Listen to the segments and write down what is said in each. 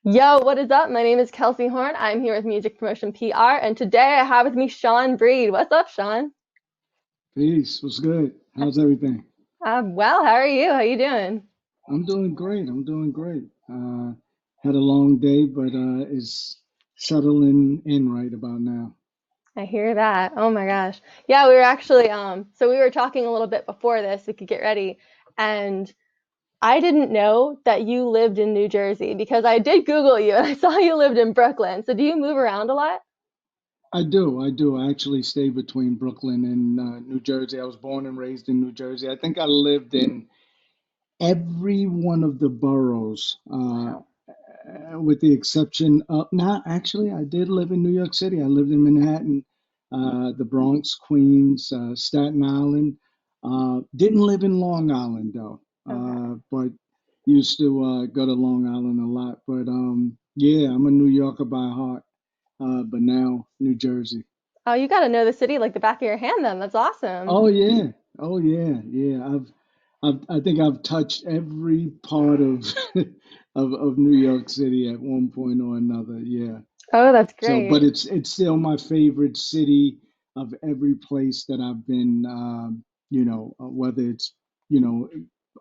Yo, what is up? My name is Kelcey Horne. I'm here with Music Promotion PR, and today I have with me Seanbreed. What's up, Sean? Peace. What's good? How's everything? Well, how are you? How you doing? I'm doing great. I'm doing great. Had a long day, but is settling in right about now. I hear that. Oh my gosh. Yeah, we were actually so we were talking a little bit before this. We could get ready, and I didn't know that you lived in New Jersey because I did Google you and I saw you lived in Brooklyn. So do you move around a lot? I do. I do. I actually stay between Brooklyn and New Jersey. I was born and raised in New Jersey. I think I lived in every one of the boroughs, Wow. with the exception of, not actually, I did live in New York City. I lived in Manhattan, the Bronx, Queens, Staten Island. Didn't live in Long Island though, Okay. but used to go to Long Island a lot. But yeah, I'm a New Yorker by heart, but now New Jersey. Oh, you got to know the city like the back of your hand then. That's awesome. Oh yeah, oh yeah, yeah. I think I've touched every part of of New York City at one point or another. Yeah. Oh, that's So, but great. it's still my favorite city of every place that I've been. Whether it's you know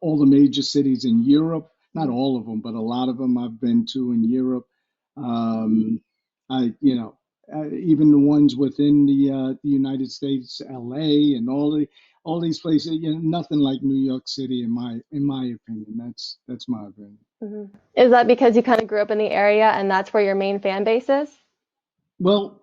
all the major cities in Europe, not all of them, but a lot of them I've been to in Europe. Um, I even the ones within the United States, LA, and all these places. Nothing like New York City in my opinion. That's my opinion. Is that because you kind of grew up in the area and that's where your main fan base is? Well,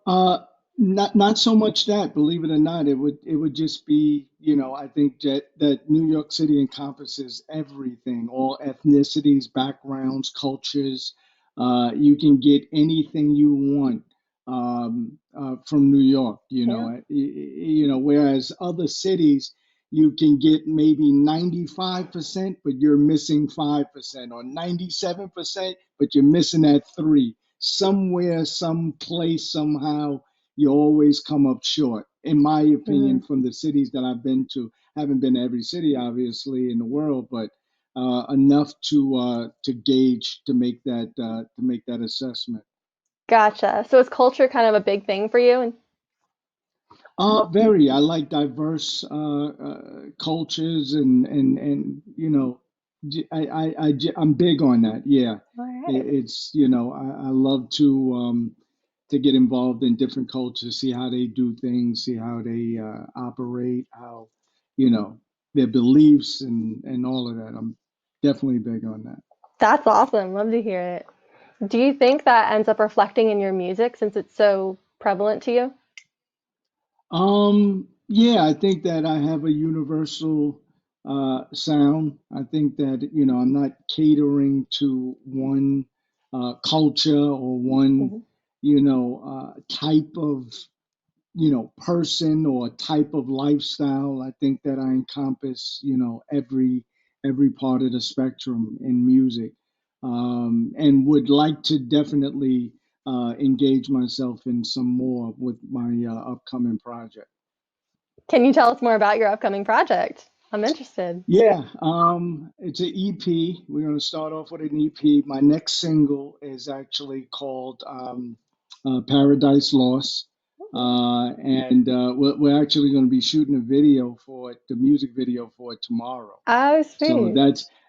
not so much that, believe it or not, it would just be, I think that New York City encompasses everything, all ethnicities, backgrounds, cultures. You can get anything you want from New York, Yeah. whereas other cities you can get maybe 95%, but you're missing 5%, or 97%, but you're missing that three somewhere, someplace, somehow, you always come up short, in my opinion, Hmm. from the cities that I've been to. I haven't been to every city, obviously, in the world, but enough to gauge to make that assessment. Gotcha. So is culture kind of a big thing for you? And Very. I like diverse cultures, and I'm big on that. Yeah, all right. it's I love to get involved in different cultures, see how they do things, see how they operate, how you know their beliefs and all of that. I'm definitely big on that. That's awesome. Love to hear it. Do you think that ends up reflecting in your music since it's so prevalent to you? Yeah, I think that I have a universal sound. I think that, I'm not catering to one culture or one, Hmm. type of, person or type of lifestyle. I think that I encompass, every part of the spectrum in music, and would like to definitely engage myself in some more with my upcoming project. Can you tell us more about your upcoming project? I'm interested. Yeah, it's an EP. We're going to start off with an EP. My next single is actually called Paradise Lost. And we're actually going to be shooting a video for it, the music video for it tomorrow. Oh, So sweet.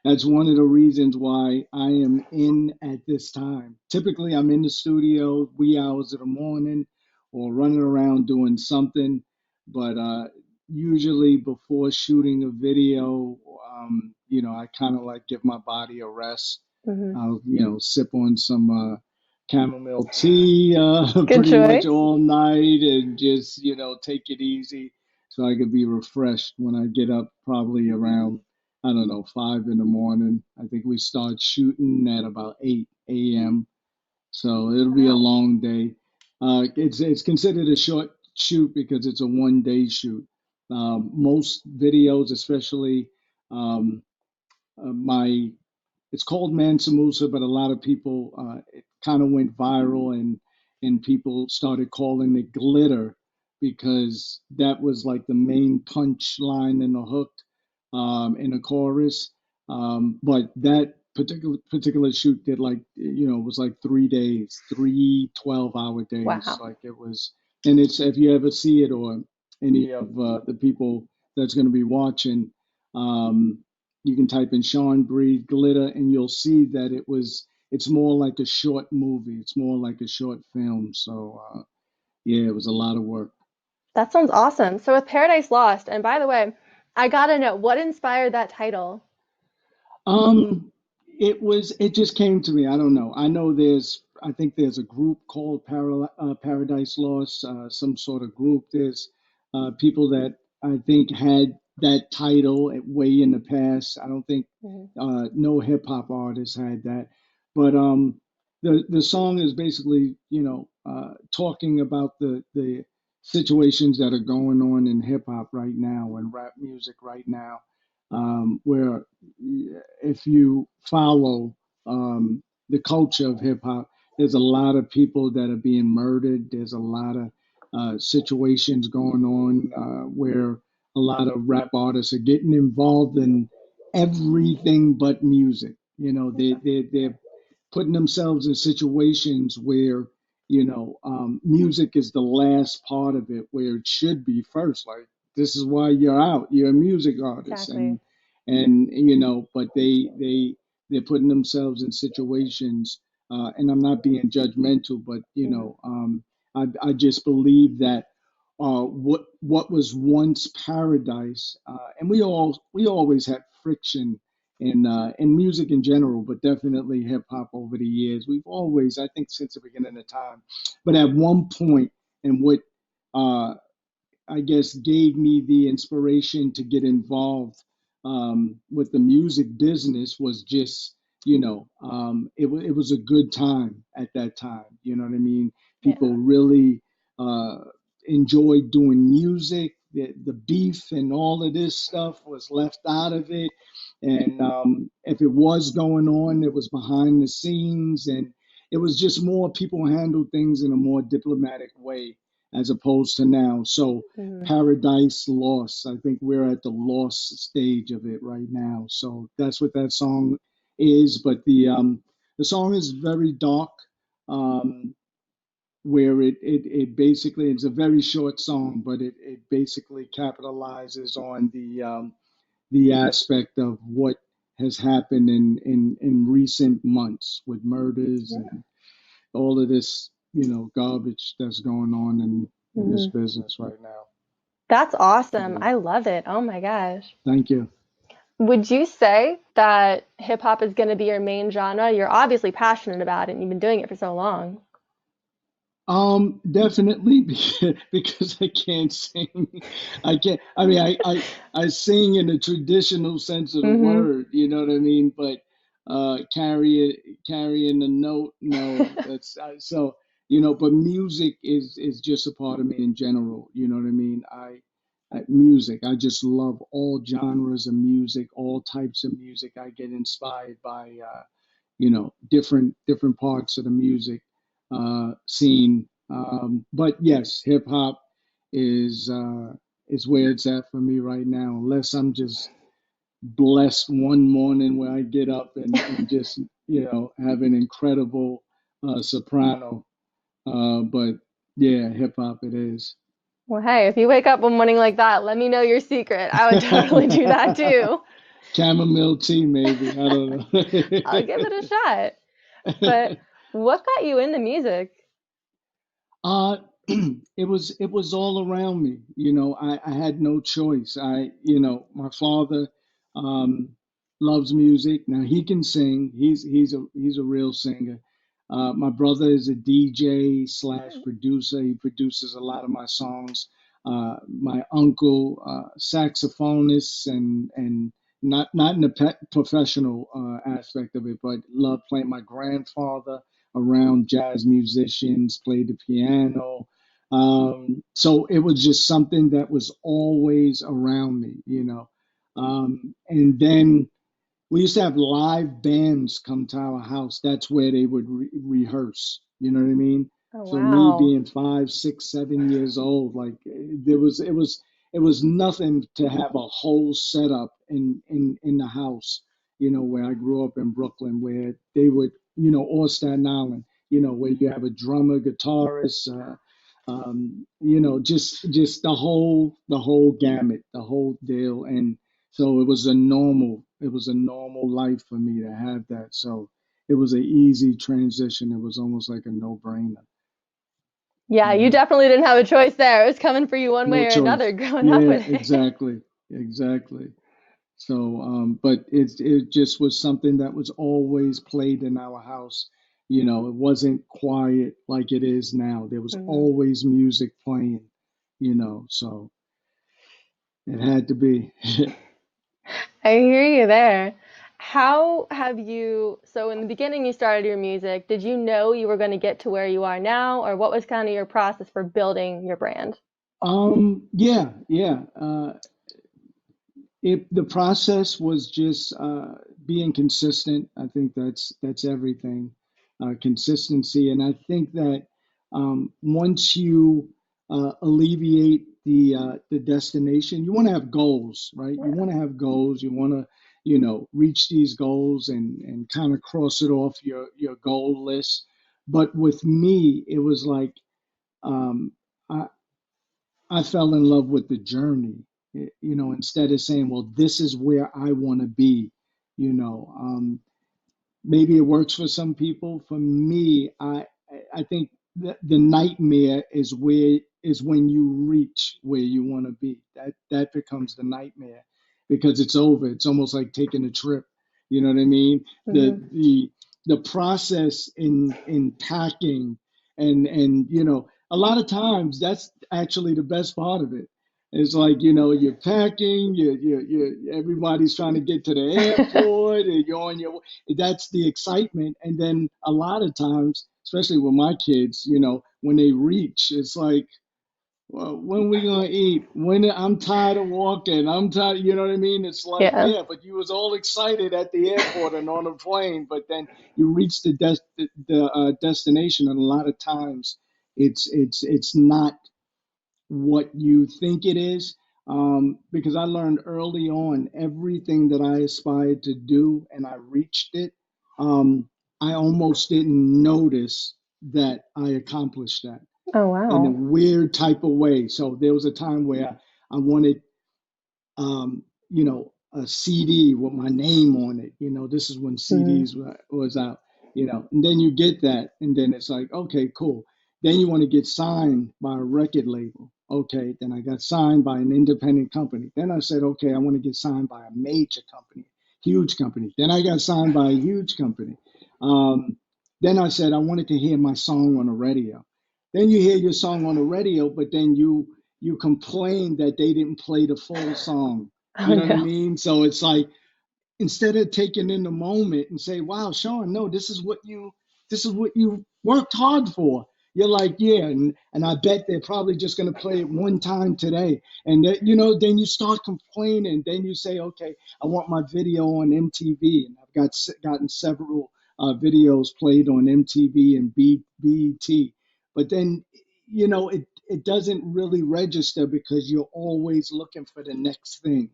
that's one of the reasons why I am in at this time. Typically, I'm in the studio wee hours of the morning or running around doing something, but usually before shooting a video, I kind of like give my body a rest. Hmm. I'll, sip on some chamomile tea Good pretty much choice. all night and just, take it easy so I could be refreshed when I get up probably around, I don't know, 5 in the morning. I think we start shooting at about 8 a.m. So it'll be a Wow. long day. It's considered a short shoot because it's a 1 day shoot. Most videos, especially um, my it's called Mansa Musa, but a lot of people it kind of went viral, and people started calling it glitter because that was like the main punch line in the hook in the chorus. But that particular shoot did like, it was like 3 days, 3 12-hour days. Wow. Like it was, and it's, if you ever see it, or any of the people that's going to be watching, um, you can type in Seanbreed glitter, and you'll see that it's more like a short movie. It's more like a short film. So yeah, it was a lot of work. That sounds awesome. So with Paradise Lost, and by the way, I gotta know what inspired that title. Um, it just came to me. I don't know. I think there's a group called Paradise Lost, some sort of group. There's people that I think had that title way in the past. I don't think Mhm. no hip hop artist had that, but the song is basically, talking about the situations that are going on in hip hop right now and rap music right now, where if you follow the culture of hip hop, there's a lot of people that are being murdered. There's a lot of situations going on where a lot of rap artists are getting involved in everything but music. They're putting themselves in situations where, music is the last part of it, where it should be first. Like, this is why you're out. You're a music artist, Exactly. and but they're putting themselves in situations. And I'm not being judgmental, but Hmm. I just believe that what was once paradise, and we always had friction in music in general, but definitely hip hop over the years. We've always, I think, since the beginning of time. But at one point, and what uh, I guess gave me the inspiration to get involved with the music business was just, it was a good time at that time. You know what I mean? Yeah. People really uh, enjoyed doing music. The beef and all of this stuff was left out of it. And if it was going on, it was behind the scenes. And it was just more, people handled things in a more diplomatic way as opposed to now. So Hmm. Paradise Lost. I think we're at the lost stage of it right now. So that's what that song is. But the song is very dark, um, where it basically, it's a very short song, but it basically capitalizes on the aspect of what has happened in recent months with murders Yeah. and all of this, garbage that's going on in this Hmm. business right now. That's awesome. Yeah. I love it. Oh my gosh. Thank you. Would you say that hip hop is going to be your main genre? You're obviously passionate about it and you've been doing it for so long. Definitely, because I can't sing. I can't. I mean, I sing in the traditional sense of the Hmm. word. You know what I mean? But carrying the note, no. That's so. But music is just a part of me in general. You know what I mean? Music. I just love all genres of music, all types of music. I get inspired by different parts of the music scene. But yes, hip hop is uh, is where it's at for me right now. Unless I'm just blessed one morning where I get up and just have an incredible soprano. But yeah, hip hop it is. Well, hey, if you wake up one morning like that, let me know your secret. I would totally do that too. Chamomile tea, maybe. I don't I'll give it a shot. But know. what got you into music? Uh, it was all around me. I had no choice. My father um, loves music. Now he can sing. He's a real singer. My brother is a DJ slash producer. He produces a lot of my songs. My uncle, saxophonist, and not in the professional aspect of it, but love playing. My grandfather around jazz musicians, played the piano. So it was just something that was always around me. And then we used to have live bands come to our house. That's where they would rehearse. You know what I mean? Oh, So me wow. being 5, 6, 7 years old, like it was nothing to have a whole setup in the house where I grew up in Brooklyn, where they would, or Staten Island, where you have a drummer, guitarist, just the whole gamut, the whole deal. And so it was a normal life for me to have that. So it was an easy transition. It was almost like a no-brainer. Yeah, you Mhm. definitely didn't have a choice there. It was coming for you one No way or choice. another growing up Yeah, with it. exactly. Exactly. So, but it just was something that was always played in our house. It wasn't quiet like it is now. There was Mhm. always music playing, so it had to be. I hear you there. How have you, so in the beginning you started your music, did you know you were going to get to where you are now, or what was kind of your process for building your brand? Yeah, yeah. The process was just being consistent. I think that's everything, consistency. And I think that once you alleviate the destination, you want to have goals, right? You want to have goals. You want to, reach these goals and kind of cross it off your goal list. But with me, it was like um, I, I fell in love with the journey, instead of saying, well, this is where I want to be, you know. Maybe it works for some people. For me, I think the nightmare is when you reach where you want to be. That becomes the nightmare because it's over. It's almost like taking a trip. You know what I mean? The Hmm. the the process in packing and a lot of times that's actually the best part of it. It's like, you're packing, everybody's trying to get to the airport, and you're on your that's the excitement. And then a lot of times, especially with my kids, when they reach, it's like, well, when we gonna eat? When I'm tired of walking, I'm tired. You know what I mean? It's like, Yeah. yeah, but you was all excited at the airport and on the plane, but then you reach the destination, and a lot of times it's not what you think it is. Because I learned early on everything that I aspired to do and I reached it. Um, I almost didn't notice that I accomplished that Oh, in a wow. weird type of way. So there was a time where I wanted a CD with my name on it. This is when Hmm. CDs was out. And then you get that, and then it's like, okay, cool. Then you want to get signed by a record label. Okay, then I got signed by an independent company. Then I said, okay, I want to get signed by a major company, huge company. Then I got signed by a huge company. Um, then I said I wanted to hear my song on the radio. Then you hear your song on the radio, but then you complain that they didn't play the full song. Oh, You know what I no. mean? So it's like instead of taking in the moment and say, "Wow, Sean, no, this is what you worked hard for." You're like, "Yeah," and I bet they're probably just going to play it one time today, and that, then you start complaining. Then you say, "Okay, I want my video on MTV," and I've gotten several videos played on MTV and BET, but then it doesn't really register because you're always looking for the next thing.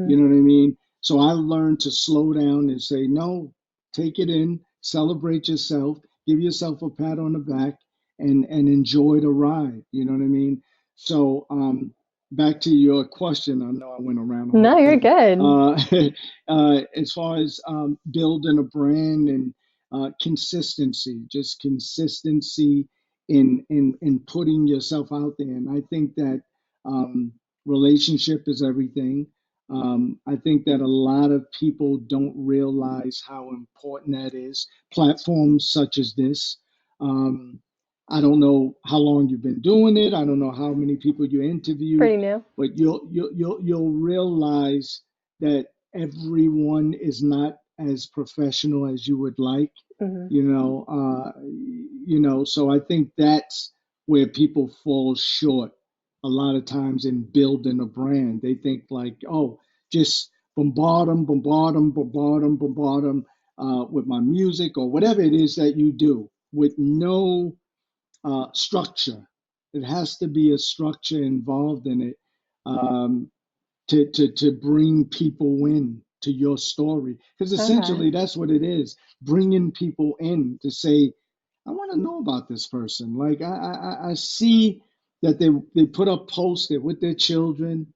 You Hmm. know what I mean? So I learned to slow down and say, no, take it in, celebrate yourself, give yourself a pat on the back, and enjoy the ride. You know what I mean? So back to your question. I know I went around the No, whole you're thing. good. As far as building a brand and consistency, just consistency in putting yourself out there. And I think that um, relationship is everything. I think that a lot of people don't realize how important that is. Platforms such as this. Um, I don't know how long you've been doing it. I don't know how many people you interviewed, Pretty new. but you'll realize that everyone is not as professional as you would like. Hmm. So I think that's where people fall short a lot of times in building a brand. They think like, oh, just bombard them, bombard them, bombard them, bombard them with my music or whatever it is that you do with no structure. It has to be a structure involved in it um, to bring people in. to your story. Because Okay. essentially that's what it is, bringing people in to say, I want to know about this person. Like I see that they put up posts, they're with their children,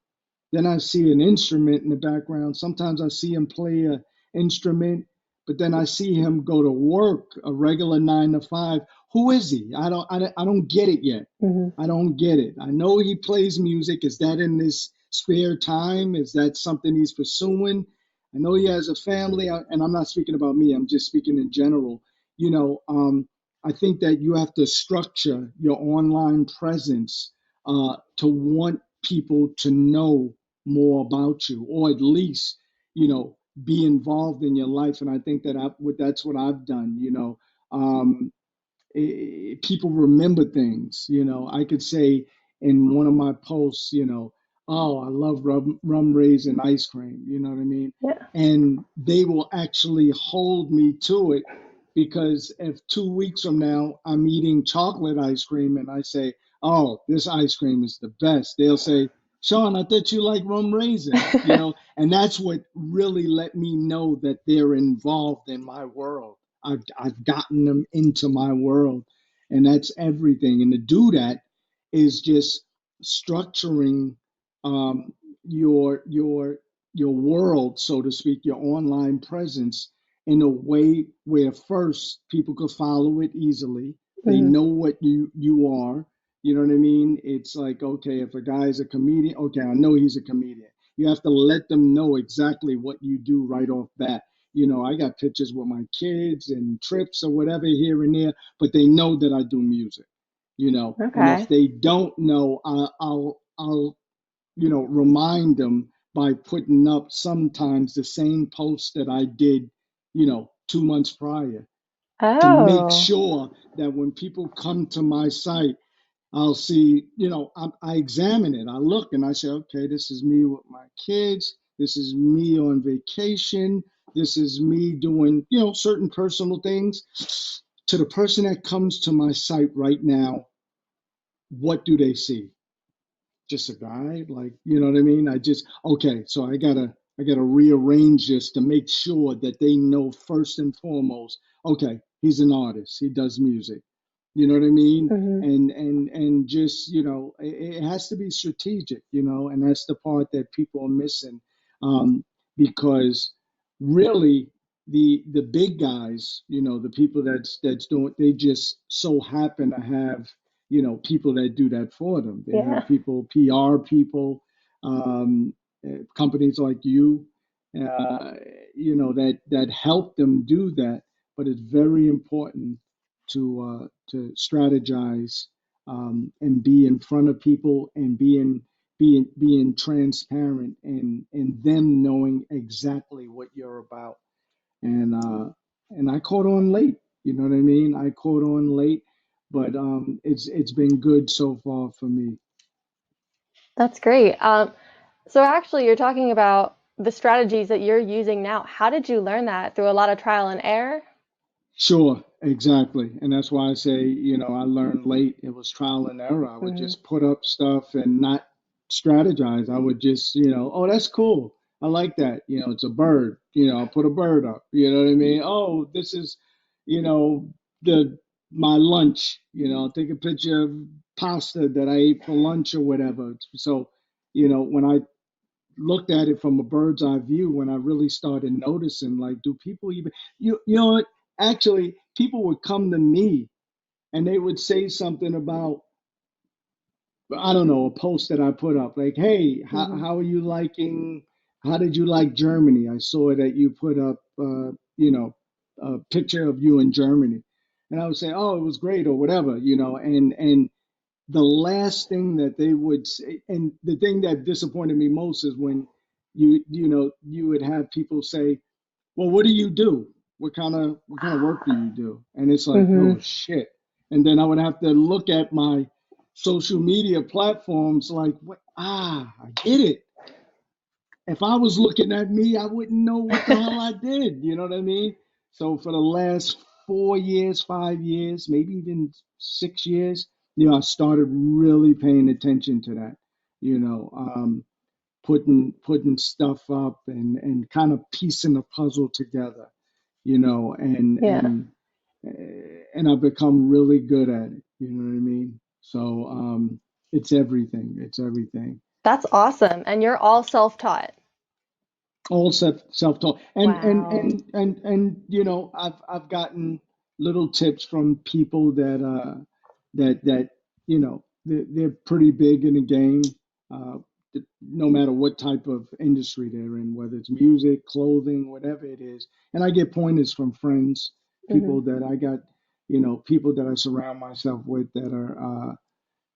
then I see an instrument in the background. Sometimes I see him play an instrument, but then I see him go to work, a regular 9 to 5. Who is he? I don't get it yet. Hmm. I don't get it. I know he plays music. Is that in his spare time? Is that something he's pursuing? I know he has a family, and I'm not speaking about me. I'm just speaking in general. You know, I think that you have to structure your online presence to want people to know more about you, or at least, be involved in your life. And I think that that's what I've done. Um, People remember things. I could say in one of my posts, oh, I love rum raisin ice cream. You know what I mean? Yeah. And they will actually hold me to it, because if 2 weeks from now I'm eating chocolate ice cream and I say, oh, this ice cream is the best, they'll say, Sean, I thought you like rum raisin. And that's what really let me know that they're involved in my world. I've gotten them into my world, and that's everything. And to do that is just structuring um, your your world, so to speak, your online presence in a way where first people could follow it easily. They Hmm. know what you are. You know what I mean? It's like, okay, if a guy's a comedian, okay, I know he's a comedian. You have to let them know exactly what you do right off bat. I got pictures with my kids and trips or whatever here and there, but they know that I do music. And if Okay. they don't know, I'll remind them by putting up sometimes the same post that I did, 2 months prior, to make Oh. sure that when people come to my site, I'll see, I examine it. I look and I say, okay, this is me with my kids. This is me on vacation. This is me doing, certain personal things. To the person that comes to my site right now, what do they see? Just a guy, like, you know what I mean? Okay, so I gotta rearrange this to make sure that they know first and foremost, okay, he's an artist, he does music. You know what I mean? Hmm. And just, it has to be strategic, and that's the part that people are missing. Um, because really, the big guys, the people that's doing, they just so happen to have, people that do that for them. They Yeah. have people, PR people, um, companies like you, uh, that help them do that. But it's very important to strategize, and be in front of people, and being transparent, and them knowing exactly what you're about. And I caught on late. You know what I mean? I caught on late, but it's been good so far for me. That's great. So actually, you're talking about the strategies that you're using now. How did you learn that? Through a lot of trial and error? Sure, exactly. And that's why I say, I learned late. It was trial and error. I would Hmm. just put up stuff and not strategize. I would just, oh, that's cool. I like that. It's a bird. I'll put a bird up. You know what I mean? Oh, this is, you know, the my lunch. I'll take a picture of pasta that I ate for lunch or whatever. So, when I looked at it from a bird's eye view, when I really started noticing, like, do people even, you know what? Actually, people would come to me and they would say something about, I don't know, a post that I put up, like, hey, Hmm. how are you liking, how did you like Germany? I saw that you put up, a picture of you in Germany. And I would say, oh, it was great or whatever, and the last thing that they would say, and the thing that disappointed me most is when you would have people say, well, what do you do? What kind of work do you do? And it's like, Hmm. oh shit. And then I would have to look at my social media platforms like, what? I get it. If I was looking at me, I wouldn't know what the hell I did. You know what I mean? So for the last 4 years, 5 years, maybe even 6 years, I started really paying attention to that. You know, um, putting stuff up and kind of piecing the puzzle together, you know, Yeah. and I've become really good at it. You know what I mean? So it's everything. It's everything. That's awesome. And you're all self-taught. All self-taught, Wow. and you know, I've gotten little tips from people that you know, they're pretty big in the game, uh, no matter what type of industry they're in, whether it's music, clothing, whatever it is. And I get pointers from friends, Hmm. people that I got, you know, people that I surround myself with that are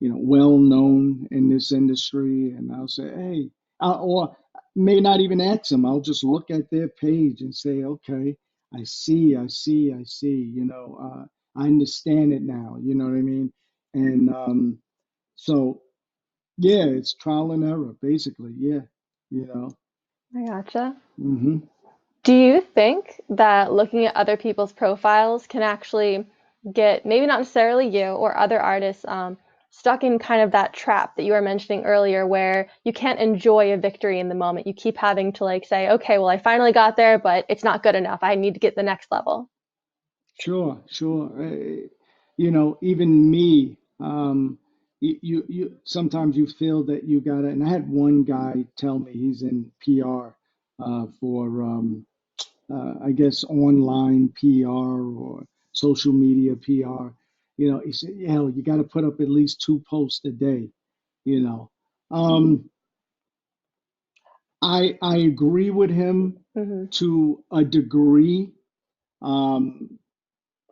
you know, well known in this industry, and I'll say, hey, or may not even ask them. I'll just look at their page and say, okay, I see. You know, I understand it now. You know what I mean? And so, yeah, it's trial and error, basically. Yeah, you know. I gotcha. Hmm. Do you think that looking at other people's profiles can actually get maybe not necessarily you or other artists stuck in kind of that trap that you were mentioning earlier where you can't enjoy a victory in the moment? You keep having to like say, okay, well, I finally got there, but it's not good enough. I need to get the next level. Sure, sure. You know, even me, you sometimes you feel that you gotta. And I had one guy tell me he's in PR for, I guess, online PR or social media PR. You know, he said, "Yeah, you got to put up at least 2 posts a day." You know, um, I agree with him Hmm. to a degree. Um,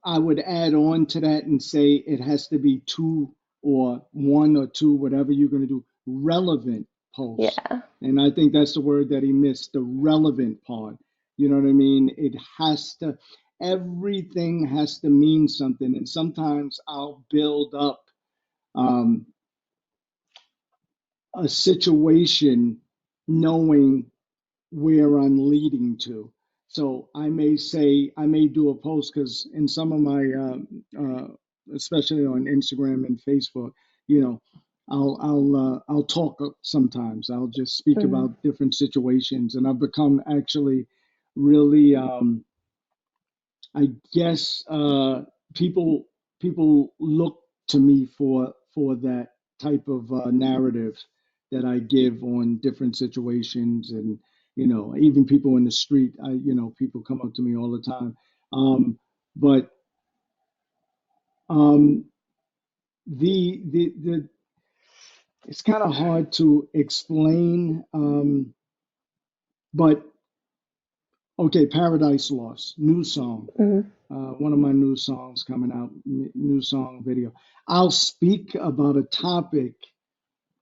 I would add on to that and say it has to be two or one or two, whatever you're going to do, relevant posts. Yeah, And I think that's the word that he missed, the relevant part. You know what I mean? It has to, everything has to mean something. And sometimes I'll build up um, a situation knowing where I'm leading to. So I may say, I may do a post because in some of my, especially on Instagram and Facebook, you know, I'll talk sometimes. I'll just speak hmm, about different situations, and I've become actually really, I guess, people look to me for that type of narrative that I give on different situations, and you know, even people in the street. You know, people come up to me all the time. But um, the it's kind of hard to explain. But okay, Paradise Lost, new song. hmm. One of my new songs coming out, new song video. I'll speak about a topic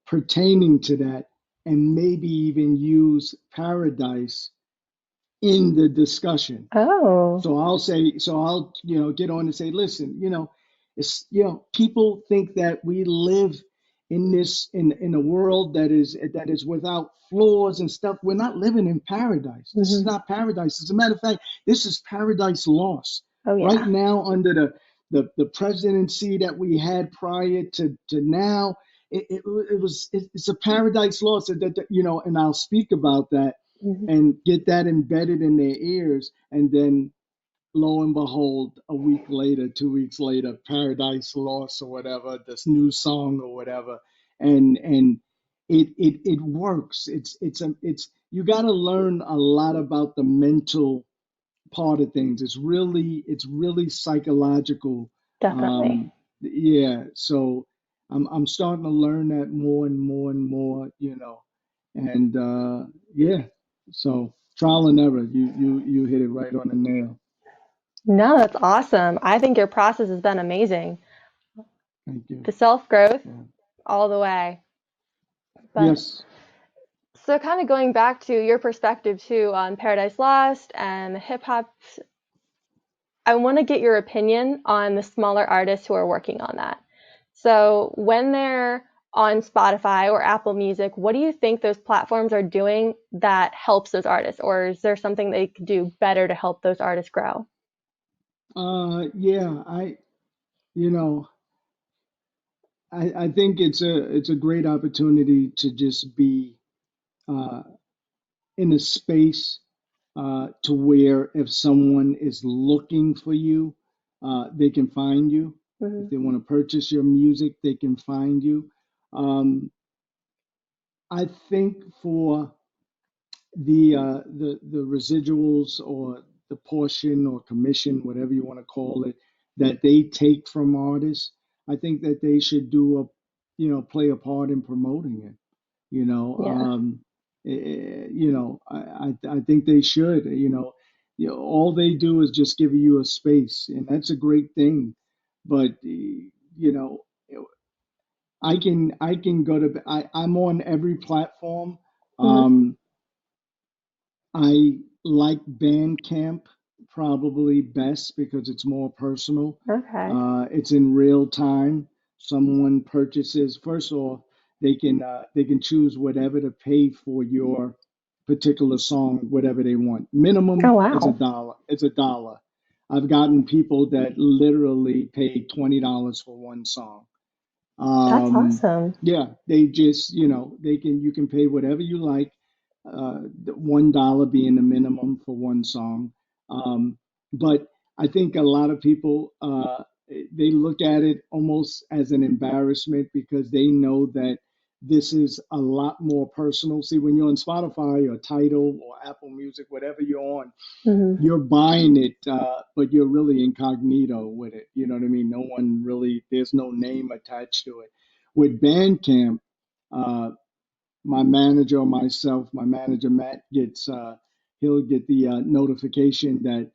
pertaining to that and maybe even use paradise in the discussion. Oh, So I'll say, so I'll, you know, get on and say, listen, you know, it's, you know, people think that we live in this, in a world that is without flaws and stuff. We're not living in paradise. This is hmm. not paradise. As a matter of fact, this is paradise lost. Oh Right yeah. now, under the presidency that we had prior to now, it's a paradise lost. You know, and I'll speak about that Hmm. and get that embedded in their ears, and then lo and behold, a week later, 2 weeks later, Paradise Lost or whatever, this new song or whatever, and it works. It's you got to learn a lot about the mental part of things. It's really psychological. Definitely. Um, yeah, so I'm starting to learn that more and more and more, you know, and yeah, so trial and error. You hit it right on the nail. No, that's awesome. I think your process has been amazing. Thank you. The self-growth Yeah. all the way. But Yes. so kind of going back to your perspective too on Paradise Lost and hip hop, I want to get your opinion on the smaller artists who are working on that. So when they're on Spotify or Apple Music, what do you think those platforms are doing that helps those artists? Or is there something they could do better to help those artists grow? Yeah. You know, I think it's a great opportunity to just be uh, in a space to where if someone is looking for you, they can find you. If Hmm. they want to purchase your music, they can find you. Um, I think for the residuals or the portion or commission, whatever you want to call it, that they take from artists, I think that they should do a, play a part in promoting it. You know, Yeah. I think they should. All they do is just give you a space, and that's a great thing. But I can go to I'm on every platform. Hmm. Um, I like Bandcamp probably best because it's more personal. Okay. It's in real time. Someone purchases, first off, they can choose whatever to pay for your particular song, whatever they want. Oh, Minimum is a wow. dollar. It's a dollar. I've gotten people that literally paid $20 for one song. That's Um, awesome. yeah, they just, you can pay whatever you like, $1 being the minimum for one song. But I think a lot of people, they look at it almost as an embarrassment because they know that this is a lot more personal. See, when you're on Spotify or Tidal or Apple Music, whatever you're on, Hmm. you're buying it, but you're really incognito with it. You know what I mean? No one really, there's no name attached to it. With Bandcamp, uh, my manager or myself, my manager Matt he'll get the notification that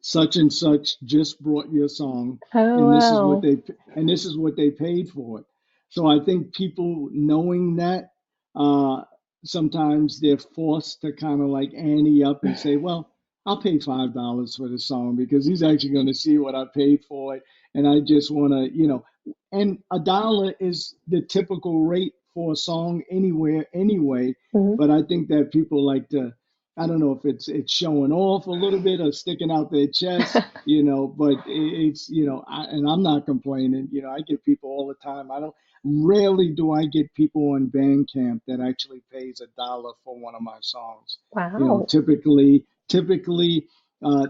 such and such just brought your song, Oh, and wow. this is what they paid for it. So I think people knowing that, uh, sometimes they're forced to kind of like ante up and say, well, I'll pay $5 for the song because he's actually going to see what I paid for it, and I just want to, and a dollar is the typical rate for a song anywhere anyway. Hmm. But I think that people like to, I don't know if it's showing off a little bit or sticking out their chest, but it's, and I'm not complaining. I get people all the time. I don't Rarely do I get people on Bandcamp that actually pays a dollar for one of my songs. Wow. Typically,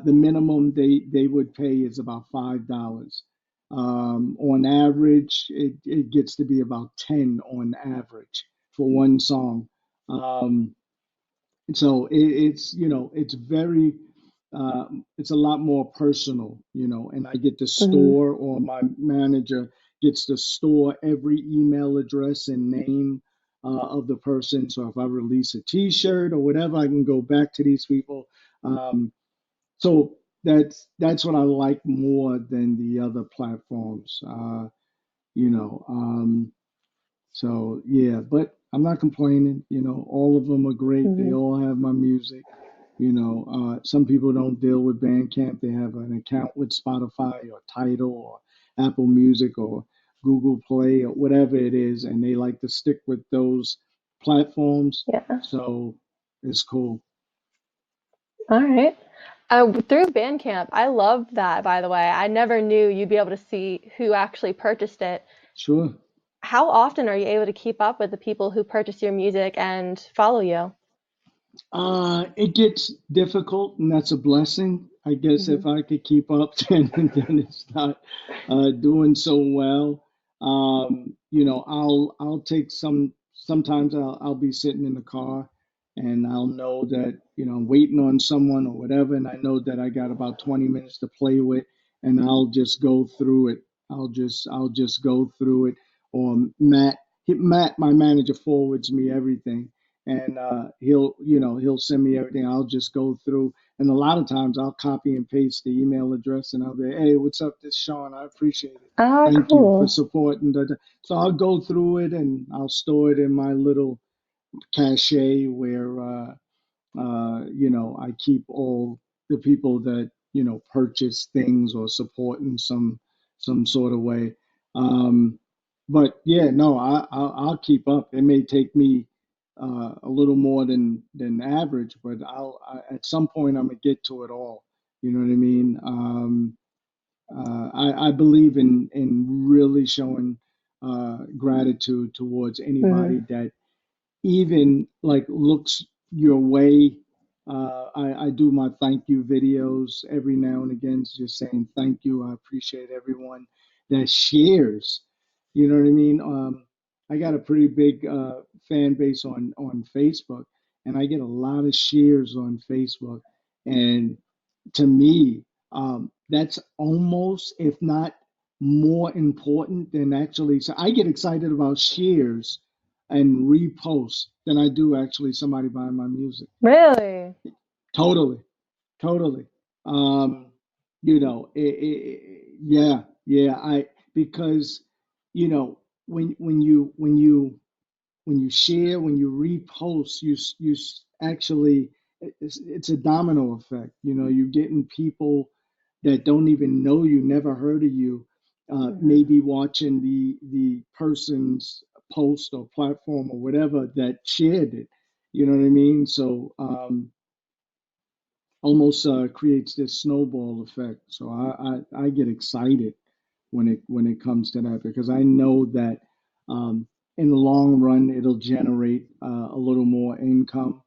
the minimum they would pay is about $5. On average, it gets to be about 10 on average for one song. Um, so it's very it's a lot more personal, and I get to Hmm. store, or my manager gets to store every email address and name of the person. So if I release a T-shirt or whatever, I can go back to these people. Um, so that's what I like more than the other platforms. You know um, so yeah, but I'm not complaining. All of them are great. They Hmm. all have my music. Some people don't deal with Bandcamp. They have an account with Spotify or Tidal or Apple Music or Google Play or whatever it is, and they like to stick with those platforms. Yeah. So it's cool. All right. Through Bandcamp, I love that, by the way. I never knew you'd be able to see who actually purchased it. Sure. How often are you able to keep up with the people who purchase your music and follow you? It gets difficult, and that's a blessing. I guess Hmm. if I could keep up, then it's not doing so well. I'll take some. Sometimes I'll be sitting in the car, and I'll know that I'm waiting on someone or whatever, and I know that I got about 20 minutes to play with, and I'll just go through it. I'll just go through it. Or Matt, my manager, forwards me everything, and he'll send me everything. I'll just go through, and a lot of times I'll copy and paste the email address, and I'll be, hey, what's up, this Sean? I appreciate it. Ah, Thank you for cool. supporting. So I'll go through it and I'll store it in my little cache where I keep all the people that purchase things or support in some sort of way. Um, but yeah, no, I'll keep up. It may take me a little more than average, but at some point I'm gonna get to it all. You know what I mean? I believe in really showing gratitude towards Hmm. anybody that even like looks your way. I do my thank you videos every now and again, just saying thank you. I appreciate everyone that shares. You know what I mean? I got a pretty big fan base on Facebook, and I get a lot of shares on Facebook. And to me, that's almost, if not more important than actually. So I get excited about shares and reposts than I do actually somebody buying my music. Really? Totally, totally. Um, yeah, yeah. Because when you share, when you repost, actually, it's a domino effect. You're getting people that don't even know you, never heard of you, Hmm. maybe watching the person's post or platform or whatever that shared it. You know what I mean? So almost creates this snowball effect. So I get excited when it comes to that because I know that um, in the long run it'll generate a little more income.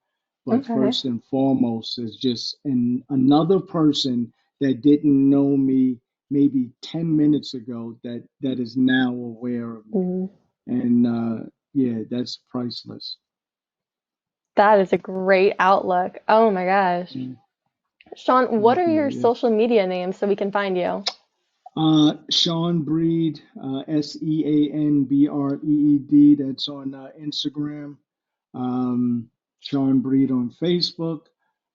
But Okay. first and foremost is just another person that didn't know me maybe 10 minutes ago that is now aware of me. Mhm. And yeah, that's priceless. That is a great outlook. Oh my gosh. Yeah, Sean, what thank are you. your Yeah. social media names so we can find you? Sean Breed, Seanbreed. That's on Instagram. Sean Breed on Facebook.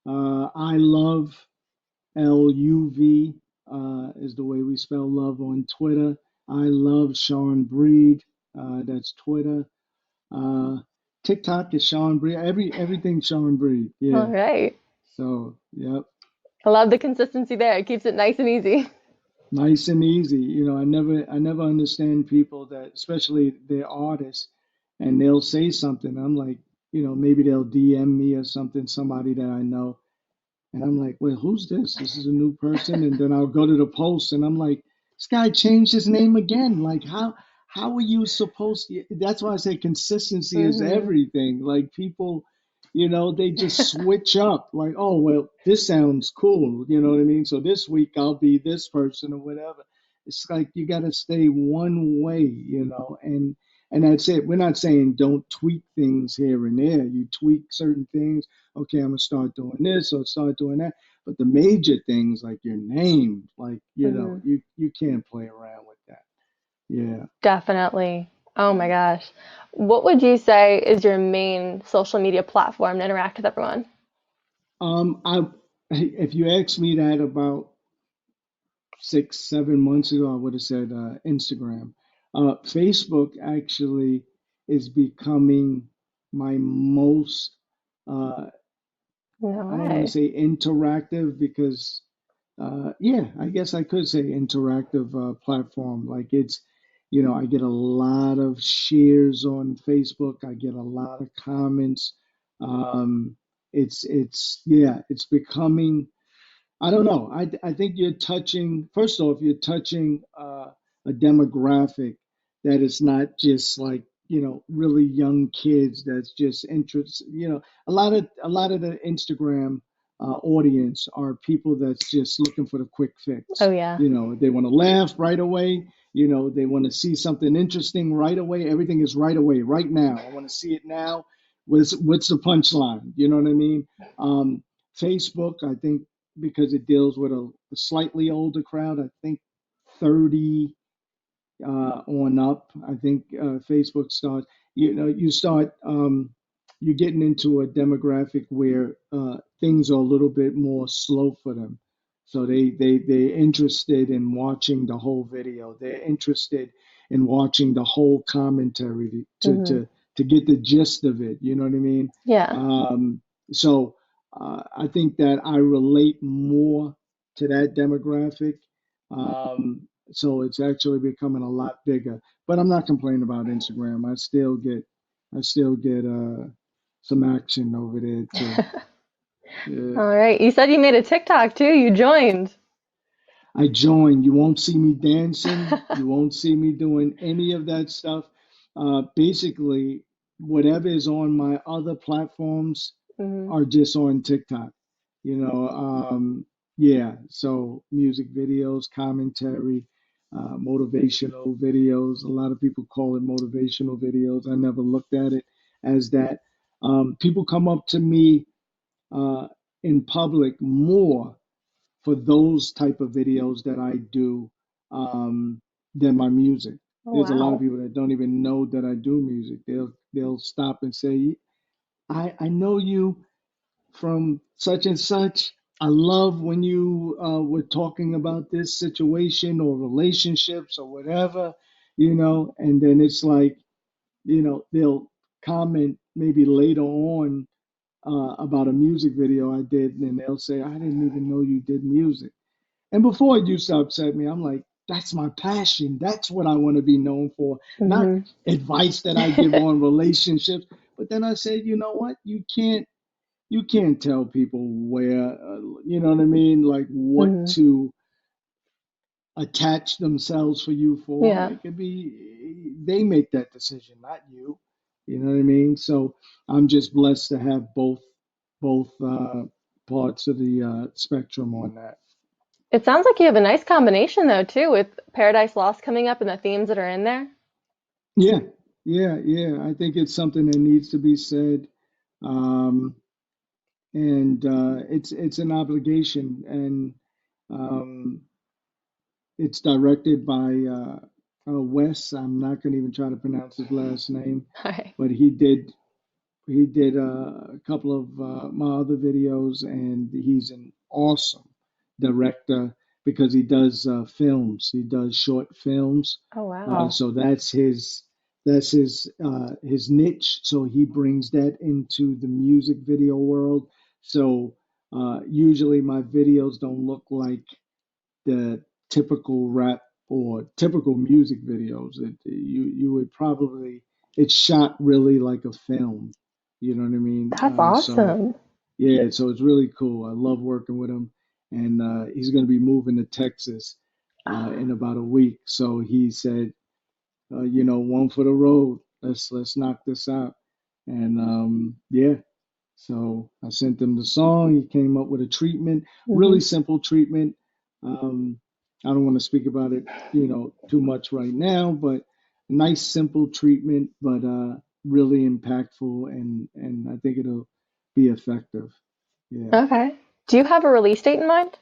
I love LUV is the way we spell love on Twitter. I love Sean Breed. That's Twitter. Uh, TikTok is Sean Breed. Everything Sean Breed. All Yeah. right. So yep. I love the consistency there. It keeps it nice and easy. Nice and easy. I never understand people that, especially they're artists, and they'll say something. I'm like, maybe they'll DM me or something, somebody that I know, and I'm like, well, who's this? This is a new person. And then I'll go to the post and I'm like, this guy changed his name again. Like, how are you supposed to? That's why I say consistency is Hmm. everything. Like people, they just switch up. Like, oh, well, this sounds cool. You know what I mean? So this week I'll be this person or whatever. It's like you got to stay one way, and that's it. We're not saying don't tweak things here and there. You tweak certain things. Okay, I'm gonna start doing this or start doing that. But the major things like your name, like Hmm. you can't play around with that. Yeah. Definitely. Oh my gosh. What would you say is your main social media platform to interact with everyone? I if you asked me that about 6, 7 months ago, I would have said Instagram. Facebook actually is becoming my most uh, No I don't want to way. say interactive because, yeah, I guess I could say interactive platform. Like I get a lot of shares on Facebook. I get a lot of comments. Um, yeah, it's becoming. I don't know. I think you're touching, first off, you're touching a demographic that is not just like, really young kids that's just interest, a lot of the Instagram audience are people that's just looking for the quick Oh fix. yeah. They want to laugh right away. They want to see something interesting right away. Everything is right away, right now. I want to see it now. What's the punchline? You know what I mean? Facebook, I think because it deals with a slightly older crowd. I think 30 on up. I think Facebook starts. You start. You're getting into a demographic where things are a little bit more slow for them. So they're interested in watching the whole video. They're interested in watching the whole commentary to Hmm. to to get the gist of it. You know what I mean? Yeah. So I think that I relate more to that demographic. So it's actually becoming a lot bigger. But I'm not complaining about Instagram. I still get some action over there too. Yeah. All right. You said you made a TikTok too. You joined. I joined. You won't see me dancing. You won't see me doing any of that stuff. Basically, whatever is on my other platforms Hmm. are just on TikTok. You know, yeah. So music videos, commentary, motivational videos. A lot of people call it motivational videos. I never looked at it as that. People come up to me uh, in public more for those type of videos that I do than my music. Oh, There's a lot of wow. people that don't even know that I do music. They'll stop and say, I know you from such and such. I love when you were talking about this situation or relationships or whatever, and then it's like, they'll comment maybe later on about a music video I did, and they'll say, I didn't even know you did music. And before it used to upset me, I'm like, that's my passion. That's what I want to be known for, not Hmm. advice that I give on relationships. But then I said, you know what? You can't tell people where, you know what I mean? Like what Hmm. to attach themselves for you for. Yeah. It could be they make that decision, not you. You know what I mean? So I'm just blessed to have both parts of the spectrum on that. It sounds like you have a nice combination though too, with Paradise Lost coming up and the themes that are in there. Yeah, yeah. I think it's something that needs to be said, um, and it's an obligation, and um, it's directed by Wes. I'm not going to even try to pronounce his last name, All right. but he did a couple of my other videos, and he's an awesome director because he does films. He does short films, Oh, wow. so that's his niche. So he brings that into the music video world. So usually my videos don't look like the typical rap or typical music videos. You would probably it's shot really like a film. You know what I mean? That's So awesome. yeah, so it's really cool. I love working with him, and he's going to be moving to Texas in about a week. So he said, one for the road. Let's knock this out. And yeah, so I sent him the song. He came up with a treatment, Hmm. really simple treatment. Um, I don't want to speak about it, too much right now, but a nice simple treatment, but really impactful, and I think it'll be effective. Yeah. Okay. Do you have a release date in mind?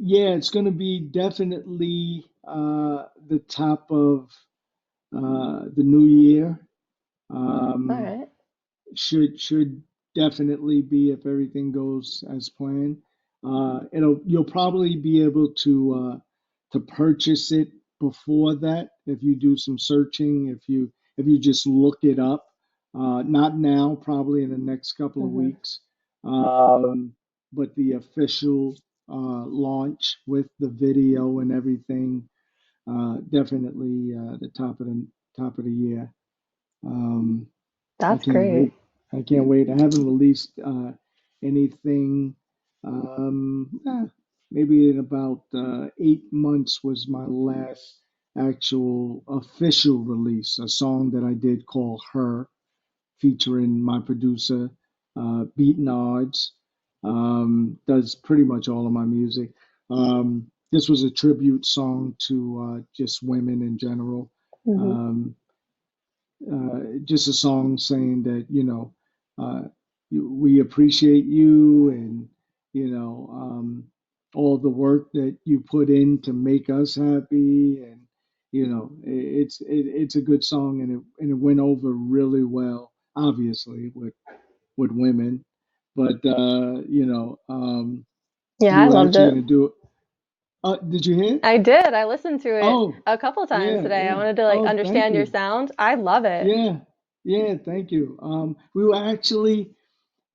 Yeah, it's going to be definitely the top of the new year. All Um, right. should definitely be if everything goes as planned. You'll probably be able to purchase it before that if you do some searching. If you just look it up, not now, probably in the next couple of Hmm. weeks. Um, but the official launch with the video and everything, definitely the top of the year. Um, I That's can't great. wait. I can't wait. I haven't released anything. Maybe in about 8 months was my last actual official release. A song that I did called "Her," featuring my producer, Beaten Odds. Does pretty much all of my music. This was a tribute song to just women in general. Hmm. Um, just a song saying that uh, we appreciate you, and all the work that you put in to make us happy, and it's a good song, and it went over really well, obviously with women, but Yeah, we I were loved actually it. going to do it. Did you hear it? I did. I listened to it Oh, a couple times yeah, today. I yeah. wanted to like Oh, thank understand your you. sound. I love it. Yeah, yeah, thank you. We were actually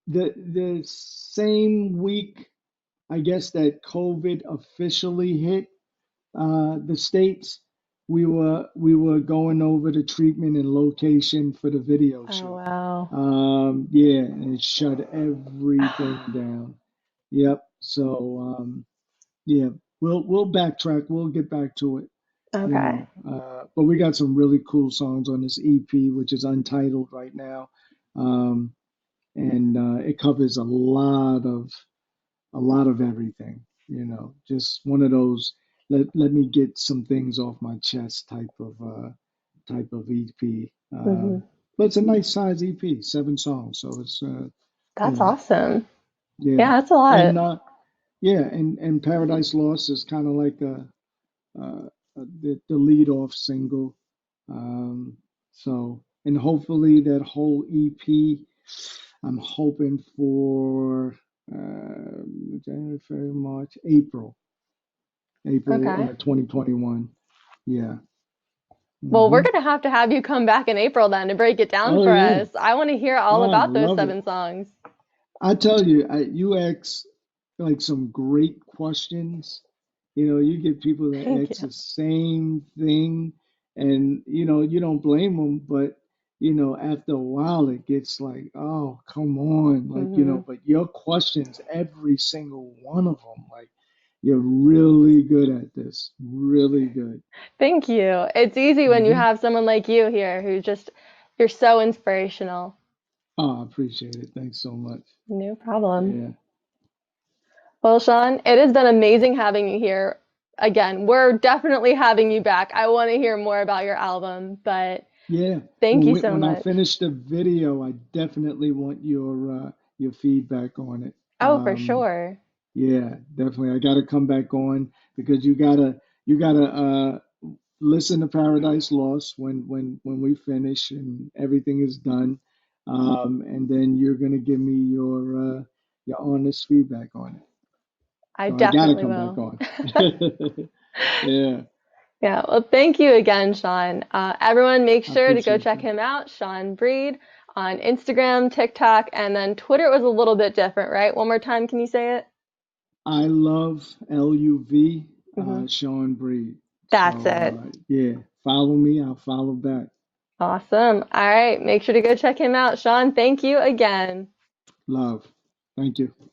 the same week, I guess, that COVID officially hit the States. We were going over the treatment and location for the video Oh, shoot. wow. Yeah, and it shut everything down. Yep. So yeah, we'll backtrack. We'll get back to it. you Okay. know. But we got some really cool songs on this EP, which is untitled right now, um, and it covers a lot of everything. You know, just one of those let me get some things off my chest type of EP. Hmm. But it's a nice size EP, 7 songs, so it's you That's know, awesome. yeah, Yeah, that's a and lot. yeah, and Paradise Lost is kind of like the lead off single. Um, so, and hopefully that whole EP, I'm hoping for January, February, March, April Okay. 2021. Yeah. Well, we're Hmm. gonna have you come back in April then to break it down Oh for yeah. us. I want to hear all Oh, I about those love it. 7 songs. I tell you, you ask like some great questions. You know, you get people that Thank ask you. the same thing, and you don't blame them, but after a while, it gets like, oh, come on, like, Hmm. but your questions, every single one of them, like, you're really good at this, really good. Thank you. It's easy when you Hmm. have someone like you here who's just, you're so inspirational. Oh, I appreciate it. Thanks so much. No problem. Yeah. Well, Sean, it has been amazing having you here. Again, we're definitely having you back. I want to hear more about your album, but Yeah, thank you so when I much. finish the video, I definitely want your feedback on it. Oh, for sure. Yeah, definitely. I got to come back on because you gotta listen to Paradise Lost when we finish and everything is done, and then you're gonna give me your honest feedback on it. I So I got to definitely come back will. on. Yeah, Yeah, well, thank you again, Sean. Everyone, make I sure to go appreciate check you. him out, Seanbreed, on Instagram, TikTok, and then Twitter was a little bit different, right? One more time, can you say it? I love LUV, Hmm. Sean Breed. That's So it. yeah, follow me. I'll follow back. Awesome. All right, make sure to go check him out. Sean, thank you again. Love. Thank you.